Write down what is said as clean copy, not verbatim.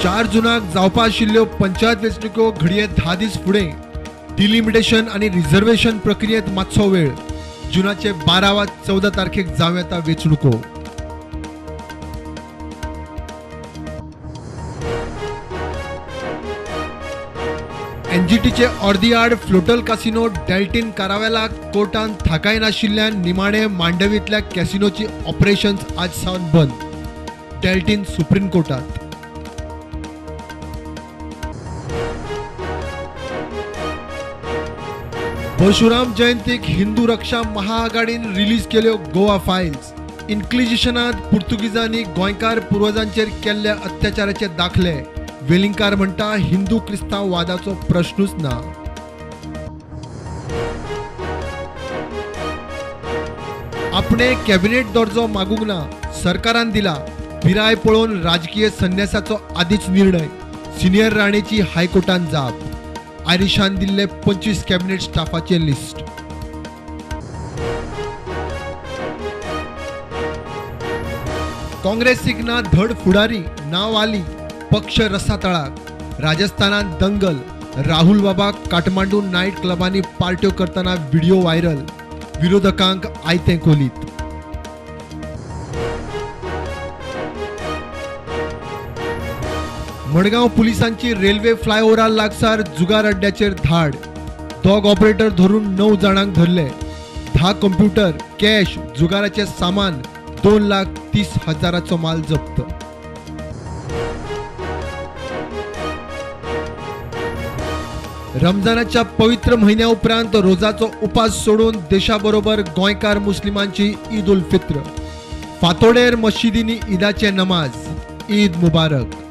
4 जुनाक जावपा आशिल्ल्यो पंचायत वेंचणुको घडये 10 दीस फुडें डिलिमिटेशन आणि रिझर्वेशन प्रक्रियेत मातसो वेळ जुनाचे 12 वा 14 तारखेक जावं येता वेंचणुको। एनजीटीचे अर्दियाड फ्लोटल कासिनो डेल्टिन कारावेलाक कोर्टान थाकाय नाशिल्ल्यान निमाणे मांडवींतल्या कॅसिनोची ऑपरेशन्स आज सावन बंद। डेल्टिन सुप्रीम कोर्टात। परशुराम जयंतीक हिंदू रक्षा महाआघाडीन रिलीज केल्यो गोवा फायल्स। इन्क्लिजिशनात पुर्तुगीजांनी गोंयकार पुर्वजांचेर केल्ल्या अत्याचाराचे दाखले। वेलिंगकार म्हणटा हिंदू क्रिस्तांव वादाचो प्रश्नूच ना। आपणे कॅबिनेट दर्जो मागूंक ना, सरकारान दिला। पिराय पळोवन राजकीय संन्यासाचो आदीच निर्णय। सिनियर राणेची हायकोर्टान जाप। आयरिशान दिल्ले 25 कॅबिनेट स्टाफाचे लिस्ट। काँग्रेसीक ना धड फुडारी ना वाली, पक्ष रसातळाक। राजस्थानात दंगल, राहुल बाबा काठमांडू नाईट क्लबांनी पार्ट्यो करताना व्हिडिओ व्हायरल। विरोधकांक आयते कोलीत। मडगांव पुलिसांची रेल्वे फ्लायओव्हरा लागसार जुगार अड्ड्याचेर धाड। डॉग ऑपरेटर धरून 9 जाणांक धरले। 10 कॉम्प्युटर, कॅश, जुगाराचे सामान, 2,30,000चो माल जप्त। रमजानाच्या पवित्र महिन्या उपरांत रोजाचो उपास सोडून देशाबरोबर गोंयकार मुस्लिमांची ईद उल फित्र। फातोडेर मशिदींनी ईदाचे नमाज। ईद मुबारक।